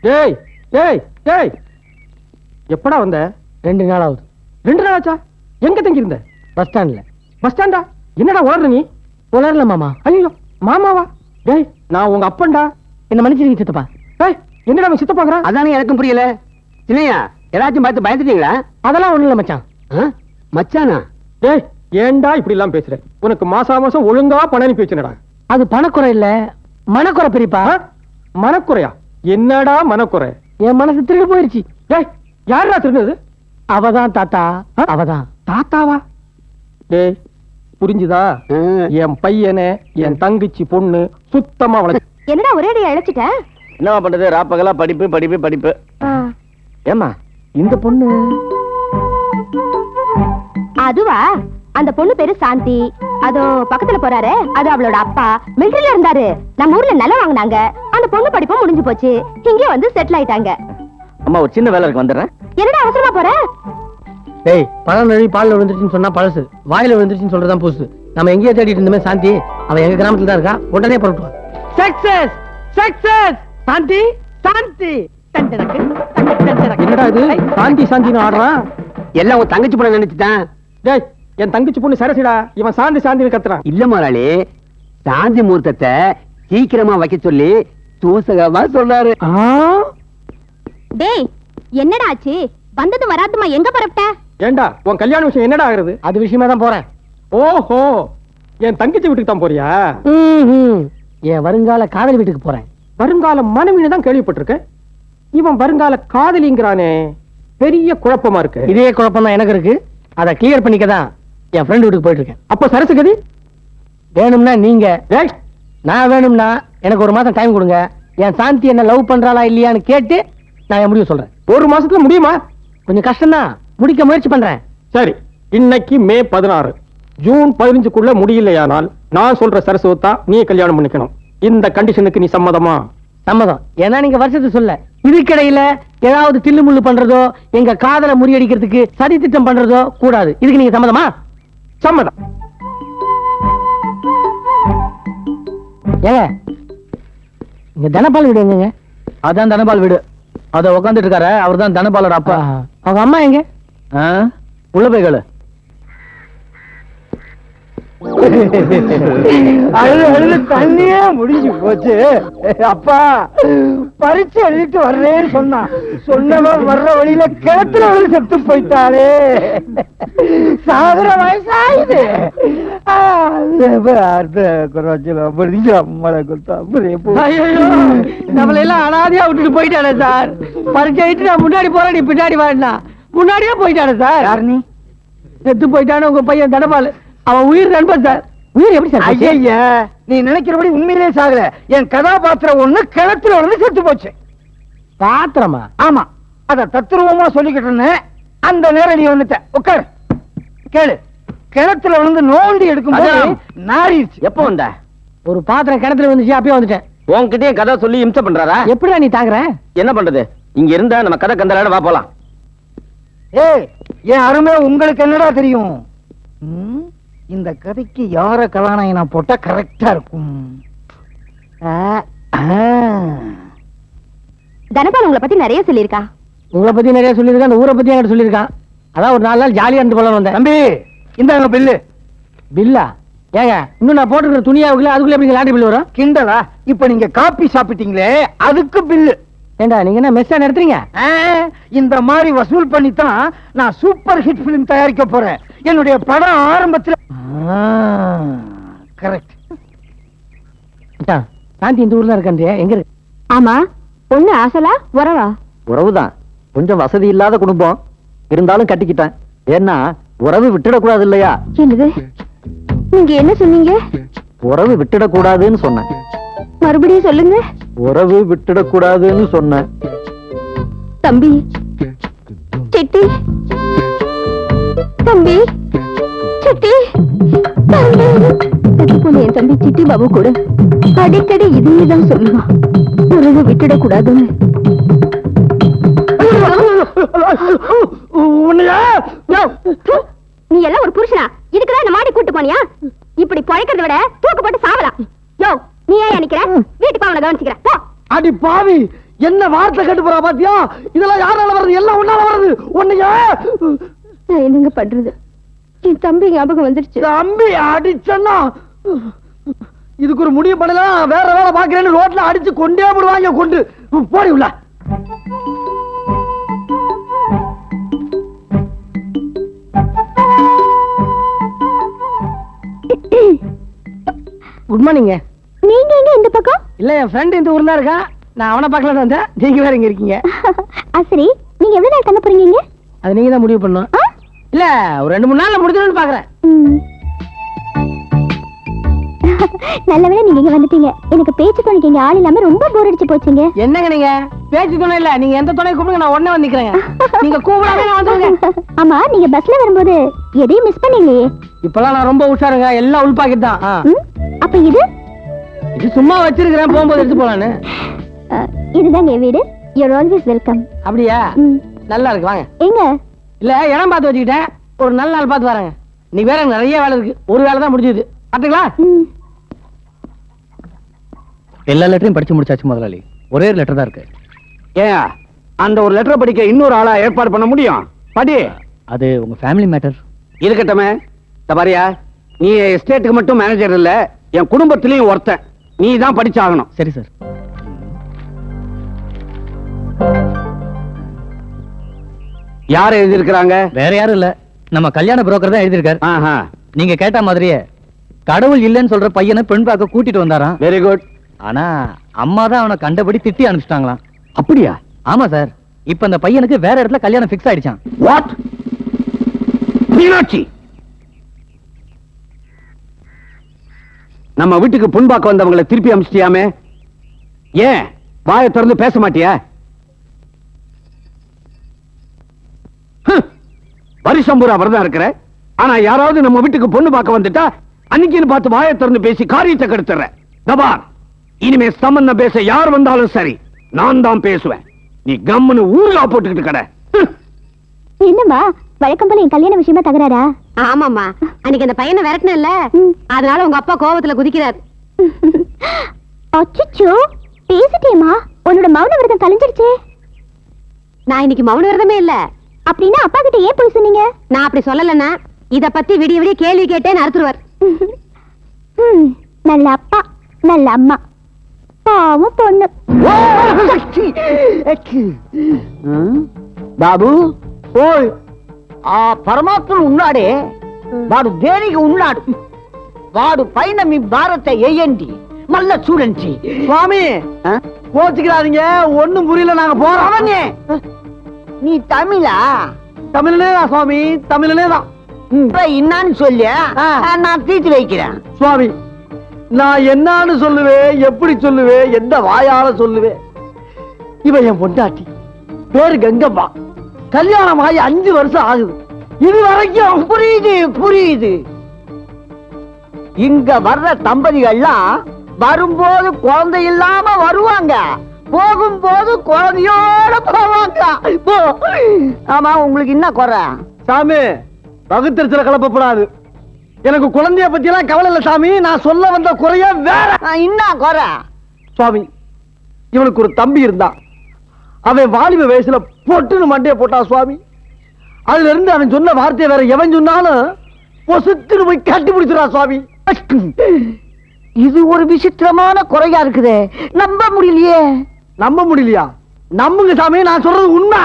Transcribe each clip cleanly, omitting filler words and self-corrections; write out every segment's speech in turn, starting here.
டேய் டேய் டேய், எப்படா வந்த? 2 நாள் ஆகுது. 2 நாள் ஆச்சா? எங்க தங்கி இருந்த? பஸ் ஸ்டாண்ட்ல. பஸ் ஸ்டாண்டா? என்னடா உளர்ற நீ? உளரல மாமா. ஐயோ மாமாவா? டேய் நான் உங்க அப்பன்டா. என்ன மன்னிச்சிருங்க சித்தப்பா. டேய் என்னடா அவன் சித்த பாக்குறான்? அதானே எனக்கும் புரியல. சின்னையா ஏதாச்சும் பார்த்து பயந்துட்டீங்களா? அதெல்லாம் ஒண்ணும் இல்ல மச்சான். மச்சானா? டேய் ஏன்டா இப்படி எல்லாம் பேசுற? உனக்கு மாசம் ஒழுங்கா பணம் அனுப்பி வச்சுனடா. அது பணக்குறை இல்ல, மனக்குறை பெரியப்பா. மனக்குறையா? என்னடா மனக்குறை? என் மனசு திருடு போயிருச்சு. டேய் யாரா திருடுது? அவதான் தாத்தா. அவதான். தாத்தாவா? டேய் புரிஞ்சுதா? என் பையனை என் தங்கச்சி பொண்ணு சுத்தமா வளர்ச்சி. என்னடா ஒரே அடி அழைச்சிட்ட? என்னவா பண்றது? ராப்பகலா படிப்பு படிப்பு படிப்பு. ஏமா இந்த பொண்ணு? அதுவா? அந்த பொண்ணு பேரு சாந்தி. அதோ பக்கத்துல போறாரு, அது அவளோட அப்பா மிலிட்டரியில இருந்தாரு. நம்ம ஊர்ல நிலம் வாங்கினாங்க. அந்த பொண்ணு படிப்பும் முடிஞ்சு போச்சு. இங்கே வந்து செட்டில் ஆயிட்டாங்க. அம்மா ஒரு சின்ன வேலை இருக்கு, வந்துடுறேன். என்னடா அவசரமா போற? டேய் பழம் நழுவி பால்ல விழுந்துருச்சுன்னு சொன்னா பழசு, வாயில விழுந்துருச்சுன்னு சொல்றதான் புதுசு. நம்ம எங்கேயே தேடிட்டு இருந்தோமே சாந்தி, அவன் எங்க கிராமத்துல தான் இருக்கா. உடனே புறட்டுவான். Success success. சாந்தி சாந்தி. என்னடா இது சாந்தி சாந்தின்னு ஆடுறான்? எல்லாம் உன் தங்கச்சி பொண்ணு நினைச்சுட்டான். டேய் என் தங்கச்சி பொண்ணு சரசிடா. இவன் சாந்தி சாந்தின்னு கத்துறான். இல்ல முதலாளி, சாந்தி முகூர்த்தத்தை சீக்கிரமா வைக்க சொல்லி தூசகமா சொல்றாரு. டேய் என்னடா ஆச்சு? வந்தது வராதுமா எங்க பரப்ட? ஏண்டா உன் கல்யாண விஷயம் என்னடா ஆகுறது? அது விஷயமா தான் போறேன். ஓஹோ என் தங்கச்சி வீட்டுக்கு தான் போறியா? என் வருங்கால காதலி வீட்டுக்கு போறேன். வருங்கால மனைவின்னு தான் கேள்விப்பட்டிருக்கேன். இவன் வருங்கால காதலிங்கிறானே, பெரிய குழப்பமா இருக்கு. இதே குழப்பம் தான் எனக்கு இருக்கு. அதை கிளியர் பண்ணிக்கதான் என் ஃப்ரெண்ட் வீட்டுக்கு போயிட்டு இருக்கேன். அப்ப சரசுகதி வேணும்னா நீங்க, நான் வேணும்னா எனக்கு 1 மாசம் டைம் கொடுங்க. என் சாந்தி என்ன லவ் பண்றாளா இல்லையான்னு கேட்டு நான் என் முடிவு சொல்றேன். 1 மாசத்துல முடியுமா? கொஞ்சம் கஷ்டம் தான், முடிக்க முயற்சி பண்றேன். சரி, இன்னைக்கு மே 16, ஜூன் 15க்குள்ள முடியலையானால் நான் சொல்ற சரசுவத்தா நீ கல்யாணம் பண்ணிக்கணும். இந்த கண்டிஷனுக்கு நீ சம்மதமா? சம்மதம். ஏன்னா நீங்க வருஷத்தை சொல்ல, இதுக்கிடையில ஏதாவது தில்லு முள்ளு பண்றதோ, எங்க காதலை முறியடிக்கிறதுக்கு சதி திட்டம் பண்றதோ கூடாது. இதுக்கு நீங்க சம்மதமா? சம்மதம். ஏங்க இங்க தனபால் வீடு எங்க? அதான் தனபால் வீடு. அத உட்காந்துட்டு இருக்காரு, அவர் தான் தனபாலோட அப்பா. அவங்க அம்மா எங்க? உள்ள போய் கேளு. அழுது அழுது தண்ணியே முடிஞ்சு போச்சு. அப்பா பரீட்சை எழுதிட்டு வர்றேன்னு சொன்னவன் வர்ற வழியில கிணத்துல விழுந்து செத்து போயிட்டாளே. சாகுற வயசாயுது. நம்மள எல்லாம் அனாதையா விட்டுட்டு போயிட்டானே சார். பரீட்சை எழுதிட்டு நான் முன்னாடி போறேன், நீ பின்னாடி வாடினா. முன்னாடியே போயிட்டானே சார். யார் நீ? செத்து போயிட்டானு உங்க பையன் தனபால். அவன் உயிர் நண்பன் சார். உயிர் எப்படி சார்? ஐயா நீ நினைக்கிறபடி உண்மையிலே சாகல. என் கதாபாத்திரம் ஒண்ணு கிணத்துல விழுந்து செத்து போச்சு. பாத்திரமா? ஆமா, அத தத்துருவமா சொல்லிக்கிட்டு அந்த நேரம் நீ வந்துட்ட. உட்கார் கேளு. கிணத்துல விழுந்து நோண்டி எடுக்கும் போது நாரிடுச்சு. எப்ப வந்த? ஒரு பாத்திரம் கிணத்துல வந்துச்சு, அப்பயே வந்துட்டேன். உன்கிட்டயே கதை சொல்லி இம்சை பண்றாரா? எப்படிடா நீ தாங்குற? என்ன பண்றது, இங்க இருந்தா நம்ம கதை கந்தலாட வா போலாம். ஏய் என் அருமை, உங்களுக்கு என்னடா தெரியும்? இந்த கதைக்கு யார கதாநாயகனா போட்டா கரெக்டா இருக்கும்? தனபால் உங்களை பத்தி நிறைய சொல்லியிருக்கா. உங்களை பத்தி நிறைய சொல்லியிருக்கான், அந்த ஊரை பத்தி என்கிட்ட சொல்லியிருக்கான். அதான் ஒரு 4 நாள் ஜாலியா இருந்து போல வந்தேன். தம்பி இந்தாங்க பில்லு. பில்லா? ஏங்க இன்னும் நான் போட்டுக்கிற துணியாவுக்குள்ள அதுக்குள்ள எப்படி லாண்டரி பில் வரும்? கிண்டலா? இப்ப நீங்க காப்பி சாப்பிட்டீங்களே அதுக்கு பில்லு. ஏண்டா நீங்க என்ன மெஸ்ஸா நடத்துறீங்க? இந்த மாதிரி வசூல் பண்ணித்தான் நான் சூப்பர் ஹிட் பிலிம் தயாரிக்க போறேன். என்னுடைய படம் ஆரம்பத்துல கரெக்ட். சாந்தி இந்த ஊர்ல இருக்கே, எங்க இருக்கு? ஆமா, பொண்ணு ஆசலா உறவா? உறவுதான், கொஞ்சம் வசதி இல்லாத குடும்பம் இருந்தாலும் கட்டிக்கிட்டேன். ஏன்னா உறவு விட்டுடக்கூடாது இல்லையா? என்னது நீங்க என்ன சொன்னீங்க? உறவு விட்டுடக்கூடாதுன்னு சொன்னேன். மறுபடியும் சொல்லுங்க. உறவு விட்டுடக்கூடாதுன்னு சொன்னேன். தம்பி சிட்டி, தம்பி சிட்டி, என் தம்பி சிட்டி பாபு கூட அடிக்கடி இதையேதான் சொல்லுவான், உறவு விட்டுடக்கூடாதுன்னு. நீ எல்லாம் ஒரு புருஷனா? இதுக்குதான் இந்த மாடி கூட்டு போனியா? இப்படி பழைக்கிறத விட தூக்கு போட்டு சாவலாம். யோ நீ ஏன் நிக்கிற? வீட்டுக்கு அவனை கவனிச்சுக்கிற. அடி பாவி, என்ன வார்த்தை கட்டு போறா பாத்தியா? இதெல்லாம் யாரால வருது? எல்லாம் உன்னால வருது. உன்னைய நான் என்னங்க பண்றது? என் தம்பி ஞாபகம் வந்துருச்சு. தம்பி அடிச்சன்னா இதுக்கு ஒரு முடிவு பண்ணலாம். வேற வேலை பாக்குறேன்னு ரோட்ல அடிச்சு கொண்டே போடுவாங்க. கொண்டு போடி உள்ள. Good morning. நீங்க எங்க இந்த பக்கம்? இல்ல என் ஃப்ரெண்ட் இந்த ஊர்ல இருக்கான். நான் அவனை பார்க்கலான்னு வந்தேன். நீங்க வேற இங்க இருக்கீங்க. சரி, நீங்க எவ்வளவு நாள் தங்க போறீங்க? அது நீங்க தான் முடிவு பண்ணணும். இல்ல ஒரு 2-3 நாள்ல முடிஞ்சிடும்னு பாக்குறேன். நல்ல வேளை நீங்க இங்க வந்துட்டீங்க. எனக்கு பேச்சு துணைக்கு இங்க ஆள் இல்லாம ரொம்ப போர் அடிச்சு போச்சுங்க. என்னங்க நீங்க பேச்சு துணை இல்ல, நீங்க எந்த துணை கூப்பிடுங்க, நான் உடனே வந்து நிக்கிறேன். நீங்க கூப்பிடாம நான் வந்துருங்க. ஆமா, நீங்க பஸ்ல வரும்போது எதையும் மிஸ் பண்ணீங்களே? இப்பெல்லாம் நான் ரொம்ப உஷாருங்க. எல்லாம் உள் பாக்கெட் தான். அப்ப இது இது சும்மா வச்சிருக்கிறேன், போகும்போது எடுத்து போலான்னு. இதுதாங்க என் வீடு. Your always welcome. அப்படியா? நல்லா இருக்கு, வாங்க. எங்க? இல்ல இடம் பார்த்து வச்சுக்கிட்டேன். ஒரு நல்ல நாள் பார்த்து வரேங்க. நீ வேற நிறைய வேலை இருக்கு. ஒரு வேலை தான் முடிஞ்சது. பாத்துங்களா? எல்லா லெட்டரையும் படிச்சு முடிச்சாச்சு முதலாளி. ஒரே ஒரு லெட்டர் தான் இருக்கு. ஏன் அந்த ஒரு லெட்டர் படிக்க இன்னொரு ஆளா ஏற்பாடு பண்ண முடியும்? படி. அது உங்க ஃபேமிலி மேட்டர். இருக்கட்டுமே. தபாரியா, நீ எஸ்டேட்டுக்கு மட்டும் மேனேஜர் இல்ல, என் குடும்பத்திலயும் ஒருத்தன். நீ தான் படிச்சாகணும். சரி சார். யார் எழுதியிருக்கிறாங்க? வேற யாரும் இல்ல, நம்ம கல்யாண புரோக்கர் தான் எழுதியிருக்காரு. ஆஹா, நீங்க கேட்ட மாதிரியே கடவுள் இல்லைன்னு சொல்ற பையனை பெண் பார்க்க கூட்டிட்டு வந்தாராம். Very good. ஆனா அம்மா தான் அவனை கண்டபடி திட்டி அனுப்பிச்சிட்டாங்களாம். அப்படியா? ஆமா சார். இப்ப அந்த பையனுக்கு வேற இடத்துல கல்யாணம் பிக்ஸ் ஆயிடுச்சான். வாட்? மீனாட்சி, நம்ம வீட்டுக்கு புண்பாக்க வந்தவங்களை திருப்பி அனுப்பிச்சிட்டியாமே, ஏன் வாயை திறந்து பேச மாட்டியா? வருஷம் பூரா வரதா இருக்கிற, ஆனா யாராவது நம்ம வீட்டுக்கு பொண்ணு பார்க்க வந்துட்டா அன்னைக்குன்னு பார்த்து வாயை திறந்து பேசி காரியத்தை கெடுத்துற. தபார், இனிமே சம்பந்தம் பேச யார் வந்தாலும் சரி, நான் தான் பேசுவேன். நீ கம்முன்னு ஊர்லா போட்டுக்கிட்டு கடை. என்னம்மா வழக்கம் போல என் கல்யாண விஷயமா தகராறா? ஆமாமா, அன்னைக்கு அந்த பையனை விரட்டன இல்ல, அதனால உங்க அப்பா கோவத்துல குதிக்கிறார். அச்சச்சோ, பேசிட்டேமா? உன்னோட மௌன விரதம் கலைஞ்சிருச்சே. நான் இன்னைக்கு மௌன விரதமே இல்ல. அப்படின்னா அப்பா கிட்ட ஏன் போய் சொன்னீங்க? நான் அப்படி சொல்லலன்னா இத பத்தி விடிய விடிய கேள்வி கேட்டேன்னு அறுத்துருவார். நல்ல அப்பா நல்ல அம்மா, பாவம் பொண்ணு. బాబు ఓయ్ ఆ పరమాత్ముడు ఉన్నాడే, వాడు దేనికి ఉన్నాడు? వాడు పైన మీ భారత వేయండి, మళ్ళా చూడండి. స్వామి கோச்சுக்கிறாதீங்க, ஒண்ணும் புரியல, நாங்க போறோம். நீ தமிழா? தமிழனே தான் சுவாமி, தமிழனே தான். என்னன்னு சொல்லி நான் தீர்த்து வைக்கிறேன். சுவாமி, நான் என்னன்னு சொல்லுவேன், எப்படி சொல்லுவேன், எந்த வாயால சொல்லுவேன்? இவன் என் பொண்டாட்டி, பேரு கங்கம்மா. கல்யாணம் ஆகி 5 வருஷம் ஆகுது. இது வரைக்கும் புரியுது புரியுது. இங்க வர்ற தம்பதிகள்லாம் வரும்போது குழந்தை இல்லாம வருவாங்க, போகும்போது குழந்தையோட போவாங்க. ஆமா, உங்களுக்கு என்ன குறை? சாமி, பகுத்தறிச்சல கலப்பப்படாது. எனக்கு குழந்தைய பத்தி எல்லாம் கவலை இல்ல சாமி. நான் சொல்ல வந்த குறைய வேற. என்ன குறை? சுவாமி, இவனுக்கு ஒரு தம்பி இருந்தான். அவன் வாலிப வயசுல பொட்டுன்னு மண்டைய போட்டான் சுவாமி. அதுல இருந்து அவன் சொன்ன வார்த்தையை வேற எவன் சொன்னாலும் பொசுத்துன்னு போய் கட்டி பிடிச்சிடா சுவாமி. இது ஒரு விசித்திரமான குறையா இருக்குது. நம்ப முடியலையே. நம்ப முடியலையா? நம்புங்க சாமி, நான் சொல்றது உண்மை.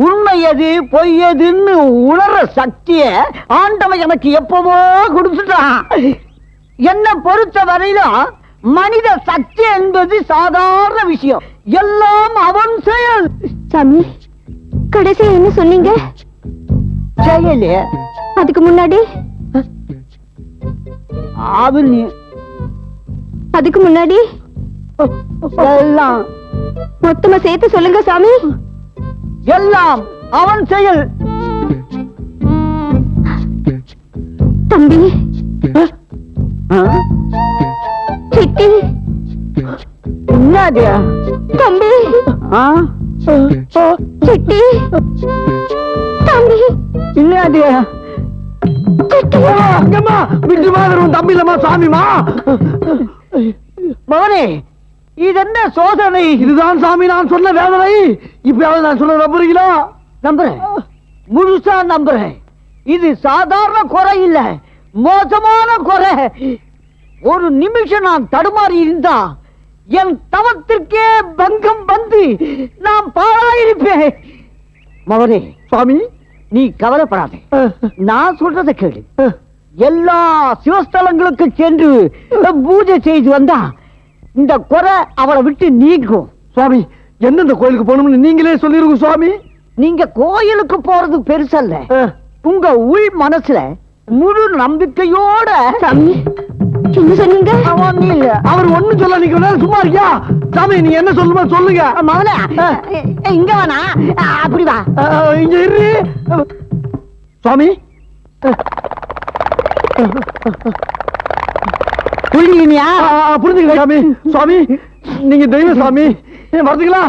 உண்மை எது பொய் எதுன்னு உணர சக்திய ஆண்டவன் எனக்கு எப்பவோ கொடுத்துட்டான். என்ன பொறுத்த வரையிலும் மனித சக்தி என்பது சாதாரண விஷயம், எல்லாம் அவன் செயல். சாமி, கடைசியா என்ன சொன்னீங்க? செயல். அதுக்கு முன்னாடி? அதுக்கு முன்னாடி எல்லாம் மொத்தமா சேர்த்து சொல்லுங்க சாமி. எல்லாம் அவன் செயல். தம்பி, சிட்டி, என்னது தம்பி, சிட்டி, தம்பி, என்னது விட்டு மாதிரி தம்பி இல்லமா சாமிமா. மகனே, இது என்ன சோதனை? இதுதான் சாமி நான் சொன்ன வேதனை. இப்பயாவது நான் சொல்ல நம்புறீங்களா? நம்புறேன், முழுசா நம்புறேன். இது சாதாரண குறை இல்ல, மோசமான குறை. ஒரு நிமிஷம் நான் தடுமாறி இருந்தா என் தவத்திற்கே பங்கம் வந்து நான் பாழாயிருப்பேன். மகனே சுவாமி, நீ கவலைப்படாதே, நான் சொல்றத கேளு. எல்லா சிவஸ்தலங்களுக்கு சென்று பூஜை செய்து வந்தா இந்த குறை அவளை விட்டு நீங்கும். சுவாமி, எந்தெந்த கோயிலுக்கு போகணும்னு நீங்களே சொல்லிருங்க சுவாமி. நீங்க கோயிலுக்கு போறது பெருசல்ல, உங்க உள் மனசுல முழு நம்பிக்கையோட என்ன சொன்னீங்க? அவன் இல்ல. அவர் ஒண்ணும் சொல்ல, நீங்க வேணா சும்மா இருக்கியா? சாமி, நீங்க என்ன சொல்லுமா சொல்லுங்க. மகனே இங்க வேணா, அப்படி வா. இங்க இரு சுவாமி. புரியுதுனியா? புரிஞ்சுக்கலாம் சாமி. சுவாமி, நீங்க தெய்வ சாமி, வரதுங்களா?